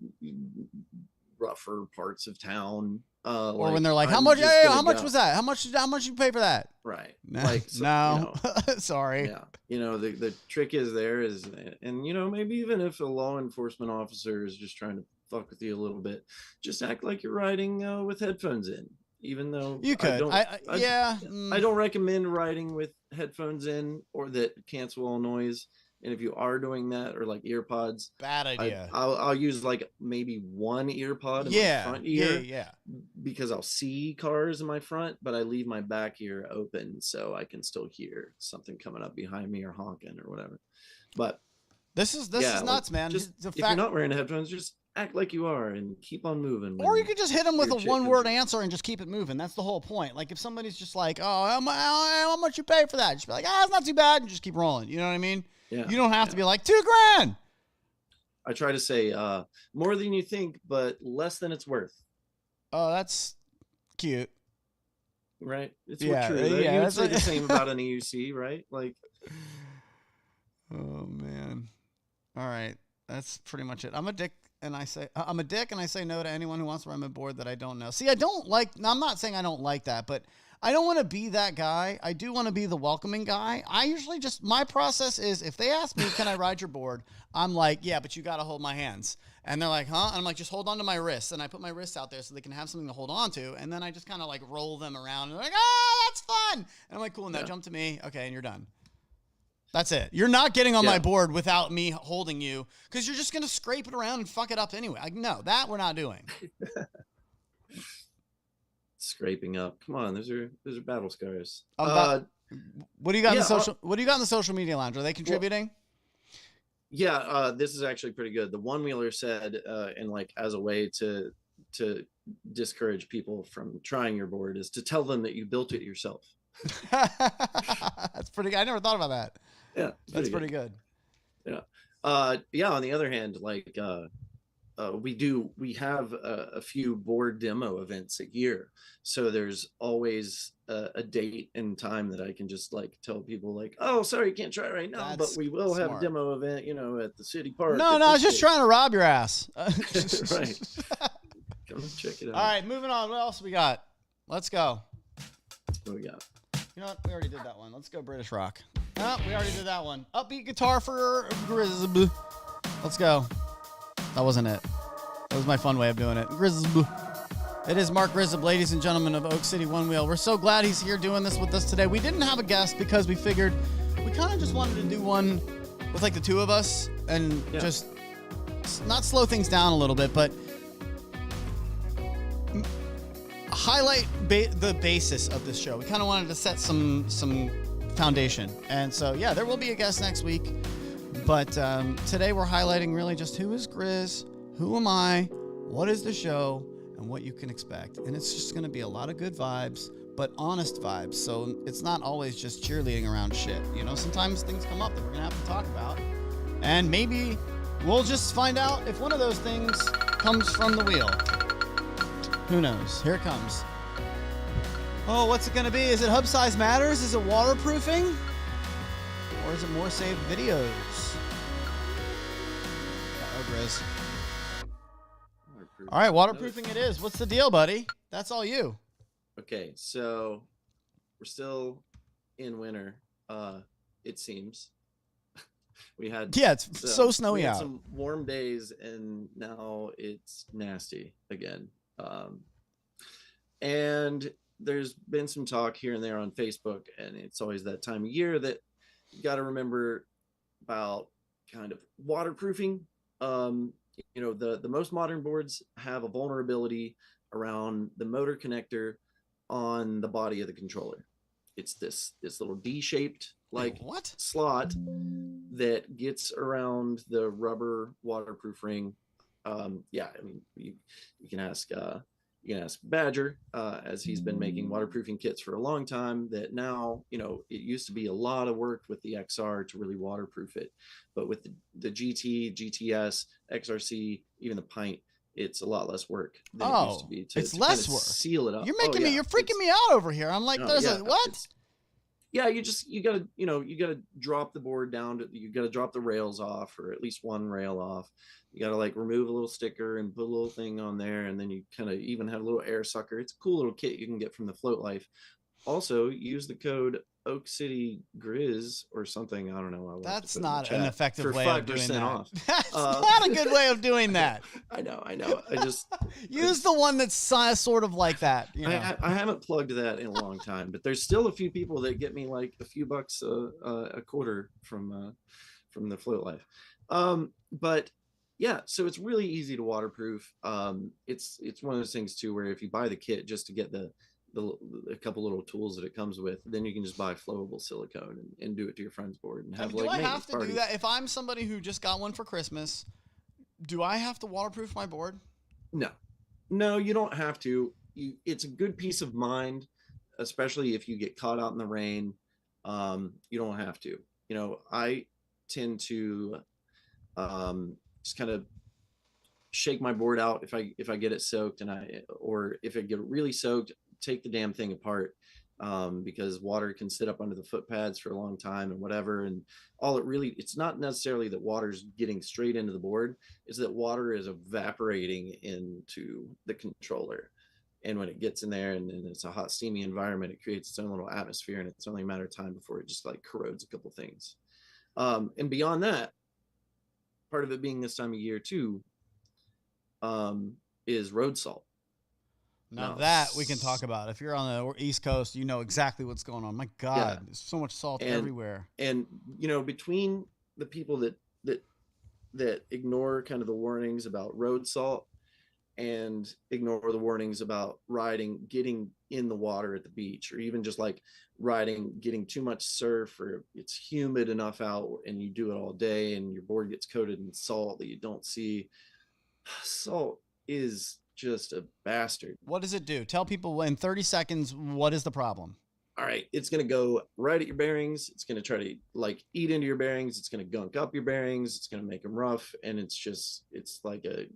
rougher parts of town. Or when they're like, how much was that? How much you pay for that? Right. Like, so, no, sorry. Yeah. The trick is maybe even if a law enforcement officer is just trying to fuck with you a little bit, just act like you're riding with headphones in, even though you could. I don't recommend riding with headphones in or that cancel all noise. And if you are doing that, or like earpods, bad idea. I'll use like maybe one earpod in my front ear, because I'll see cars in my front, but I leave my back ear open so I can still hear something coming up behind me or honking or whatever. But this is nuts, man. If you're not wearing headphones, just act like you are and keep on moving. Or you could just hit them with a one-word answer and just keep it moving. That's the whole point. Like if somebody's just like, "Oh, how much you pay for that?" Just be like, "Ah, it's not too bad," and just keep rolling. You know what I mean? Yeah. You don't have to be like $2,000. I try to say more than you think, but less than it's worth. Oh, that's cute. Right? It's true. You would say the same about an EUC, right? Like, oh man. All right, that's pretty much it. I'm a dick, and I say no to anyone who wants to ride my board that I don't know. See, I don't like. I'm not saying I don't like that, but I don't want to be that guy. I do want to be the welcoming guy. I usually my process is if they ask me, can I ride your board? I'm like, yeah, but you got to hold my hands. And they're like, huh? And I'm like, just hold on to my wrists. And I put my wrists out there so they can have something to hold on to. And then I just kind of like roll them around. And they're like, that's fun. And I'm like, cool. Now jump to me. Okay. And you're done. That's it. You're not getting on my board without me holding you because you're just going to scrape it around and fuck it up anyway. No, that we're not doing. Scraping up. Come on, those are battle scars. What do you got in the social? What do you got in the social media lounge? Are they contributing? This is actually pretty good. The one-wheeler said, and like as a way to discourage people from trying your board, is to tell them that you built it yourself. That's pretty good. I never thought about that. Yeah, that's pretty good. Yeah. On the other hand, like we have a few board demo events a year, so there's always a date and time that I can just like tell people like, oh, sorry, you can't try it right now. That's but we will have a demo event, you know, at the city park. No, I was just trying to rob your ass. Right. Come check it out. All right, moving on. What else we got? Let's go. What we got? You know what? We already did that one. Let's go British rock. Oh, we already did that one. Upbeat guitar for Grzyb. Let's go. That wasn't it. That was my fun way of doing it. Grzyb. It is Mark Grzyb, ladies and gentlemen of Oak City Onewheel. We're so glad he's here doing this with us today. We didn't have a guest because we figured we kind of just wanted to do one with like the two of us and just not slow things down a little bit, but highlight the basis of this show. We kind of wanted to set some foundation. And so, yeah, there will be a guest next week. But today we're highlighting really just who is Grizz, who am I, what is the show, and what you can expect. And it's just going to be a lot of good vibes, but honest vibes. So it's not always just cheerleading around shit. You know, sometimes things come up that we're going to have to talk about. And maybe we'll just find out if one of those things comes from the wheel. Who knows? Here it comes. Oh, what's it going to be? Is it hub size matters? Is it waterproofing? Or is it more saved videos? Uh-oh, Grizz. All right, waterproofing it is. What's the deal, buddy? That's all you. Okay, so we're still in winter. It seems we had it's so snowy out. Some warm days, and now it's nasty again. And there's been some talk here and there on Facebook, and it's always that time of year that you got to remember about kind of waterproofing. You know, the most modern boards have a vulnerability around the motor connector on the body of the controller. It's this little D-shaped like slot that gets around the rubber waterproof ring. I mean, you can ask Badger, as he's been making waterproofing kits for a long time, that now, you know, it used to be a lot of work with the XR to really waterproof it. But with the GT, GTS, XRC, even the Pint, it's a lot less work than it used to be. It's less work. Seal it up. You're making me, you're freaking me out over here. I'm like, what? Yeah, you gotta drop the board down you gotta drop the rails off, or at least one rail off. You gotta like remove a little sticker and put a little thing on there, and then you kind of even have a little air sucker. It's a cool little kit you can get from the Float Life. Also, use the code Oak City Grizz or something. I don't know. That's not an effective way of doing that. Off. That's not a good way of doing that. I know. I just use the one that's sort of like that. You know? I haven't plugged that in a long time, but there's still a few people that get me like a few bucks a quarter from the Float Life. But yeah, so it's really easy to waterproof. It's one of those things too, where if you buy the kit just to get a couple little tools that it comes with, then you can just buy flowable silicone and do it to your friend's board and have do I have to do that? If I'm somebody who just got one for Christmas, do I have to waterproof my board? No, you don't have to. It's a good peace of mind, especially if you get caught out in the rain. You don't have to. You know, I tend to just kind of shake my board out if I get it soaked, or if it get really soaked, take the damn thing apart, because water can sit up under the foot pads for a long time and whatever. And it's not necessarily that water's getting straight into the board, it's that water is evaporating into the controller. And when it gets in there and it's a hot, steamy environment, it creates its own little atmosphere, and it's only a matter of time before it just like corrodes a couple things. And beyond that, part of it being this time of year too, is road salt. Now that we can talk about. If you're on the East Coast, you know exactly what's going on. My God, there's so much salt everywhere. And you know, between the people that ignore kind of the warnings about road salt and ignore the warnings about getting in the water at the beach, or even just like getting too much surf, or it's humid enough out and you do it all day and your board gets coated in salt that you don't see. Salt is just a bastard. What does it do? Tell people in 30 seconds, what is the problem? All right, it's going to go right at your bearings. It's going to try to like eat into your bearings. It's going to gunk up your bearings. It's going to make them rough. And it's like a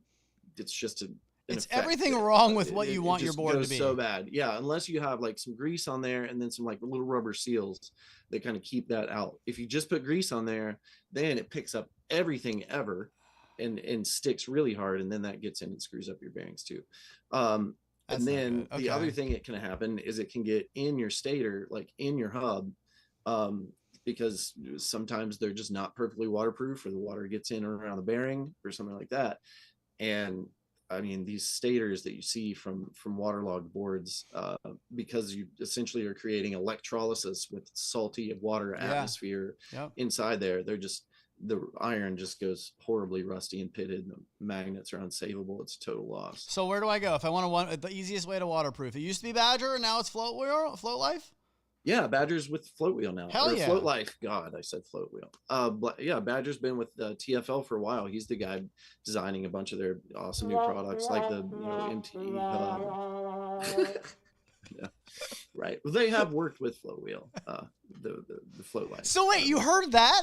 it's just it's everything wrong with what you want your board to be. So bad. Yeah. Unless you have like some grease on there and then some like little rubber seals that kind of keep that out. If you just put grease on there, then it picks up everything ever and sticks really hard. And then that gets in and screws up your bearings too. And then the other thing that can happen is it can get in your stator, like in your hub, because sometimes they're just not perfectly waterproof, or the water gets in or around the bearing or something like that. And I mean, these stators that you see from waterlogged boards, because you essentially are creating electrolysis with salty water atmosphere inside there, the iron just goes horribly rusty and pitted. The magnets are unsavable. It's a total loss. So where do I go if I want the easiest way to waterproof? It used to be Badger, and now it's Float Life. Yeah, Badger's with Float Wheel now. Hell yeah. Float Life. God, I said Float Wheel. But yeah, Badger's been with TFL for a while. He's the guy designing a bunch of their awesome new products, like the MT Hub. Yeah, right. Well, they have worked with Float Wheel, the Float Life. So wait, you heard that?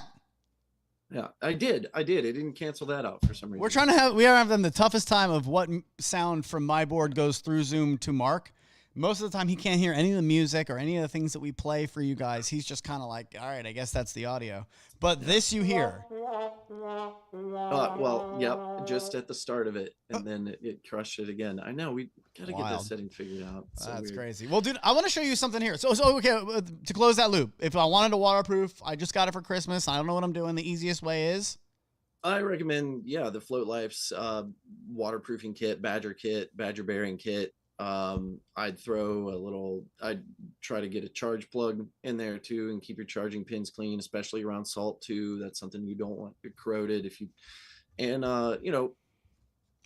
Yeah, I did. It didn't cancel that out for some reason. We are having the toughest time of what sound from my board goes through Zoom to Mark. Most of the time, he can't hear any of the music or any of the things that we play for you guys. He's just kind of like, all right, I guess that's the audio. But this you hear. Well, yep, just at the start of it, and then it crushed it again. I know, we got to get that setting figured out. That's crazy. Well, dude, I want to show you something here. So okay, to close that loop, if I wanted a waterproof, I just got it for Christmas. I don't know what I'm doing. The easiest way is? I recommend, the Float Life's waterproofing kit, Badger bearing kit. I'd try to get a charge plug in there too, and keep your charging pins clean, especially around salt too. That's something you don't want corroded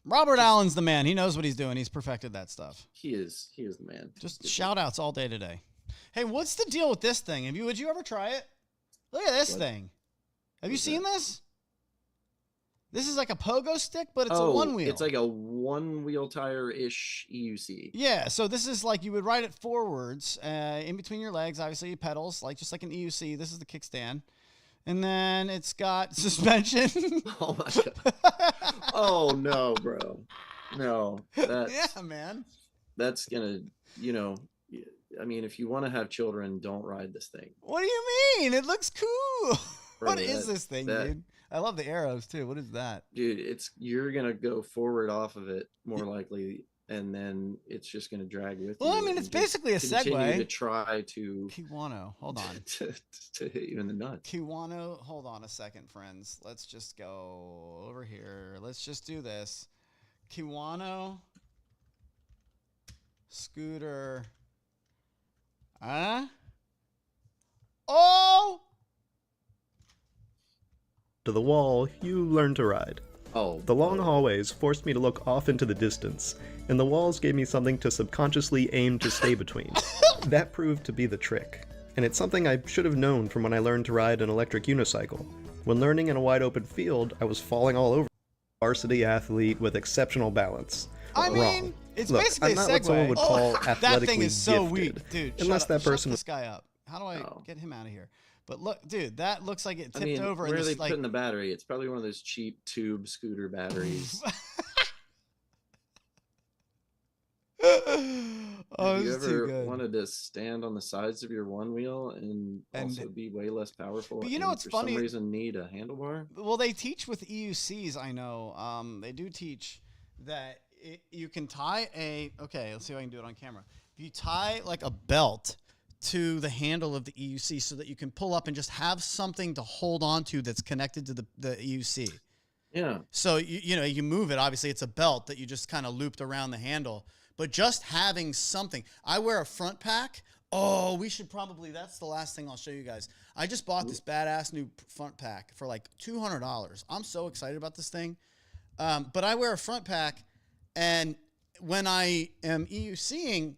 Robert Allen's the man. He knows what he's doing. He's perfected that stuff. He is the man. Just shout outs all day today. Hey, what's the deal with this thing? Would you ever try it? Look at this thing. Have you seen this? This is like a pogo stick, but it's a one wheel. It's like a one wheel tire-ish EUC. Yeah, so this is like you would ride it forwards in between your legs, obviously pedals, just like an EUC. This is the kickstand. And then it's got suspension. Oh my God. Oh no, bro. No. Yeah, man. That's gonna, I mean, if you want to have children, don't ride this thing. What do you mean? It looks cool. Bro, what is this thing, dude? I love the arrows too. What is that? Dude, you're going to go forward off of it more likely, and then it's just going to drag with you. Well, I mean, it's basically a segue. Continue to try to... Kiwano, hold on. to hit you in the nuts. Kiwano, hold on a second, friends. Let's just go over here. Let's just do this. Kiwano scooter. Oh! To the wall, you learn to ride. The long hallways forced me to look off into the distance, and the walls gave me something to subconsciously aim to stay between. That proved to be the trick, and it's something I should have known from when I learned to ride an electric unicycle. When learning in a wide open field, I was falling all over. Varsity athlete with exceptional balance. I mean, it's basically a segue. I'm not what someone would call athletically that thing is so gifted, weak, dude. Unless that person shut this guy up. How do I get him out of here? But look, dude, that looks like it tipped over. Where are they putting the battery? It's probably one of those cheap tube scooter batteries. Have you ever wanted to stand on the sides of your one wheel and also be way less powerful? But you know what's funny? For some reason, need a handlebar? Well, they teach with EUCs. I know. They do teach that you can tie okay, let's see if I can do it on camera. If you tie like a belt to the handle of the EUC so that you can pull up and just have something to hold on to that's connected to the EUC. Yeah. So, you move it. Obviously, it's a belt that you just kind of looped around the handle. But just having something. I wear a front pack. Oh, we should probably, that's the last thing I'll show you guys. I just bought this badass new front pack for like $200. I'm so excited about this thing. But I wear a front pack, and when I am EUCing,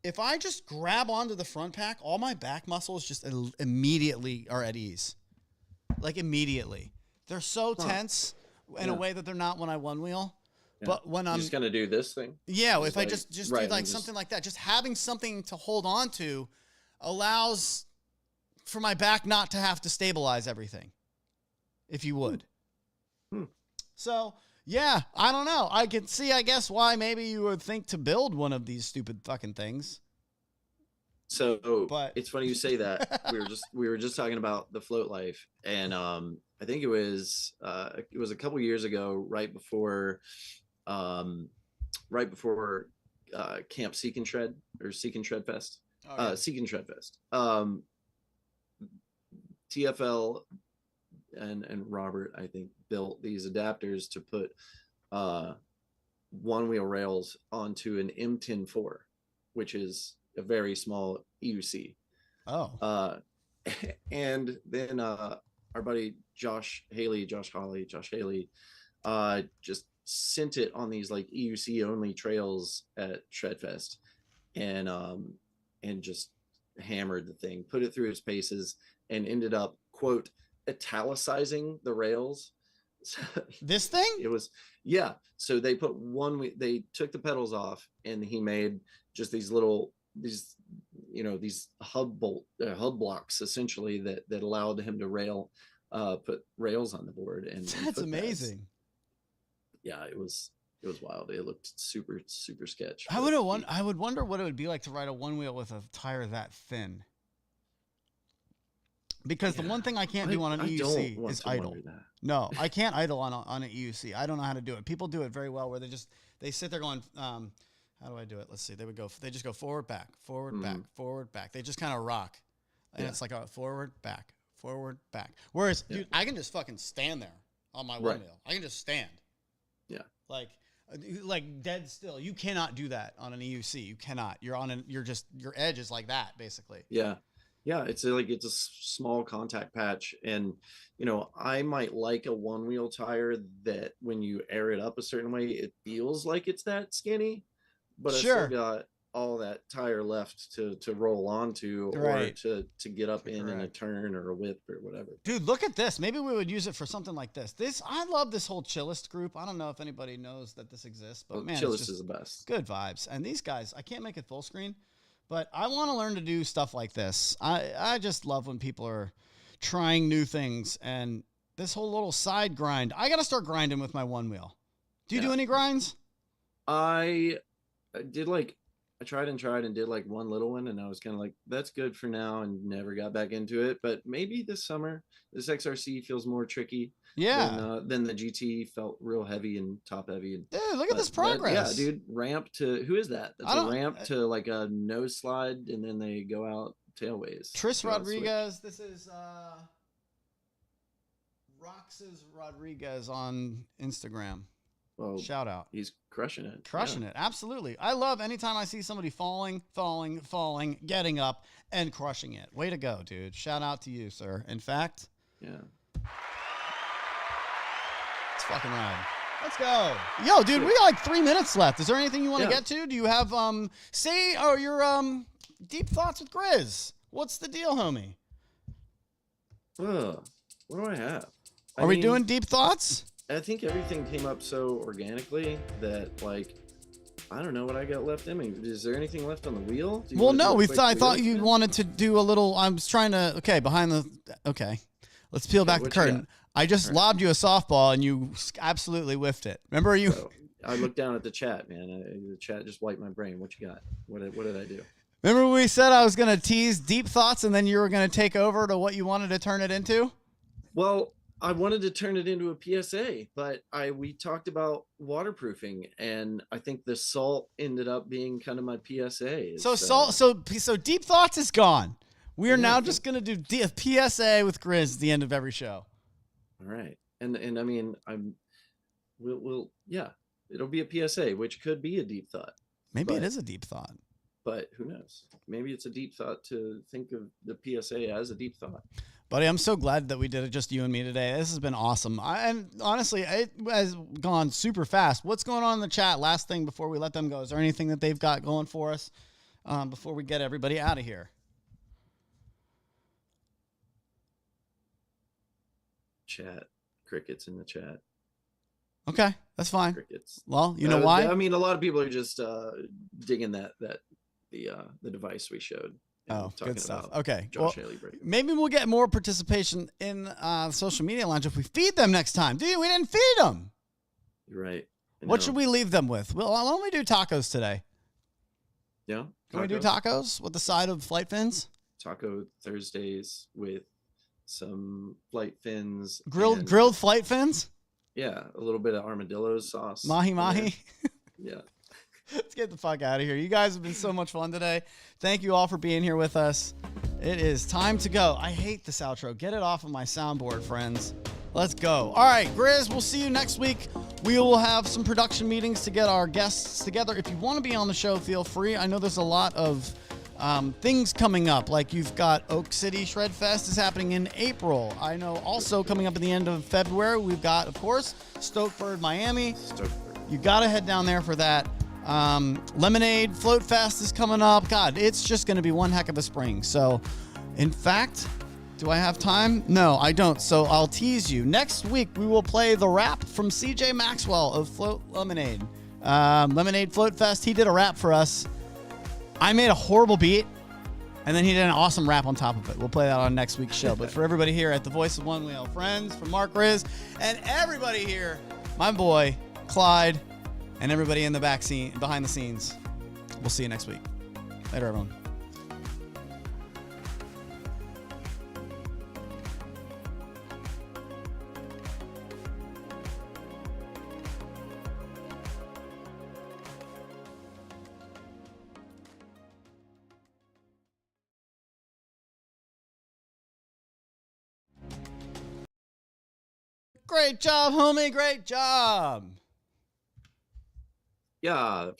if I just grab onto the front pack, all my back muscles just immediately are at ease. Like immediately. They're so tense in a way that they're not when I one wheel. Yeah. But when I'm just going to do this thing. Yeah. If I just do like something like that, just having something to hold on to allows for my back not to have to stabilize everything. If you would. So Yeah, I don't know. I can see, I guess, why maybe you would think to build one of these stupid fucking things. So but it's funny you say that. we were just talking about the float life, and I think it was a couple years ago, right before Camp Seek and Shred or Seek and Shred Fest. Okay. Seek and Shred Fest. TFL and Robert, I think, built these adapters to put Onewheel rails onto an M10-4, which is a very small EUC. Oh. And then our buddy Josh Haley, just sent it on these like EUC only trails at Shredfest, and just hammered the thing, put it through its paces, and ended up, quote, italicizing the rails. This thing? It was, yeah. So they took the pedals off, and he made just these hub blocks essentially that allowed him to put rails on the board. And that's amazing. Yeah, it was wild. It looked super, super sketch. I would wonder what it would be like to ride a Onewheel with a tire that thin. Because the one thing I can't do on an EUC is idle. No, I can't idle on an EUC. I don't know how to do it. People do it very well, where they sit there going, how do I do it? Let's see. They just go forward, back, forward, back, forward, back. They just kind of rock. And it's like a forward, back, forward, back. Whereas, dude, I can just fucking stand there on my Onewheel. I can just stand. Yeah. Like dead still. You cannot do that on an EUC. You cannot. Your edge is like that, basically. Yeah. Yeah, it's a small contact patch, and I might like a Onewheel tire that when you air it up a certain way, it feels like it's that skinny, but sure. I still got all that tire left to roll onto, right, or to get up in a turn or a whip or whatever. Dude, look at this. Maybe we would use it for something like this. I love this whole Chillist group. I don't know if anybody knows that this exists, but man, Chillist is the best. Good vibes. And these guys, I can't make it full screen, but I want to learn to do stuff like this. I just love when people are trying new things, and this whole little side grind. I got to start grinding with my Onewheel. Do you do any grinds? I did I tried and did one little one, and I was kind of like, that's good for now, and never got back into it. But maybe this summer, this XRC feels more tricky. Yeah. Then the GT felt real heavy and top heavy. And dude, look at this progress. Yeah, dude. Ramp to, who is that? That's a ramp to a nose slide, and then they go out tailways. Tris Rodriguez. This is Roxas Rodriguez on Instagram. Well, shout out. He's crushing it. It. Absolutely. I love anytime I see somebody falling, getting up, and crushing it. Way to go, dude. Shout out to you, sir. In fact. Yeah. It's fucking rad. Let's go. Yo, dude, we got 3 minutes left. Is there anything you want to get to? Do you have, your deep thoughts with Grizz? What's the deal, homie? What do I have? Are we doing deep thoughts? I think everything came up so organically that I don't know what I got left in me. Is there anything left on the wheel? Well, no, I thought you wanted to do a little. I was trying to. Okay, let's peel back the curtain. I just lobbed you a softball and you absolutely whiffed it. Remember you? So, I looked down at the chat, man. The chat just wiped my brain. What you got? What did I do? Remember we said I was going to tease deep thoughts and then you were going to take over to what you wanted to turn it into? Well, I wanted to turn it into a PSA, but we talked about waterproofing, and I think the salt ended up being kind of my PSA. So deep thoughts is gone. We are now just going to do a PSA with Grizz at the end of every show. All right. And I mean, it'll be a PSA, which could be a deep thought. Maybe it is a deep thought. But who knows? Maybe it's a deep thought to think of the PSA as a deep thought. Buddy, I'm so glad that we did it just you and me today. This has been awesome. And honestly, it has gone super fast. What's going on in the chat? Last thing before we let them go. Is there anything that they've got going for us before we get everybody out of here? Chat. Crickets in the chat. Okay, that's fine. Crickets. Well, you know why? I mean, a lot of people are just digging the device we showed. Oh, good stuff. Okay. Josh Haley break. Maybe we'll get more participation in social media lounge if we feed them next time. Dude, we didn't feed them. You're right. What should we leave them with? Well, why don't we do tacos today? Yeah. Can we do tacos with the side of flight fins? Taco Thursdays with some flight fins. Grilled flight fins? Yeah. A little bit of armadillo sauce. Mahi. Yeah. Let's get the fuck out of here. You guys have been so much fun today. Thank you all for being here with us. It is time to go. I hate this outro. Get it off of my soundboard, friends. Let's go. All right, Grizz, we'll see you next week. We will have some production meetings to get our guests together. If you want to be on the show, feel free. I know there's a lot of things coming up. Like you've got Oak City Shred Fest is happening in April. I know also coming up at the end of February, we've got, of course, Stokeford, Miami. You got to head down there for that. Lemonade Float Fest is coming up. God, it's just going to be one heck of a spring. So, in fact, do I have time? No, I don't. So I'll tease you. Next week, we will play the rap from CJ Maxwell of Float Lemonade. Lemonade Float Fest. He did a rap for us. I made a horrible beat, and then he did an awesome rap on top of it. We'll play that on next week's show. But for everybody here at the Voice of Onewheel, friends, from Mark Riz, and everybody here, my boy, Clyde, and everybody in the behind the scenes, we'll see you next week. Later, everyone. Great job, homie. Great job. Yeah.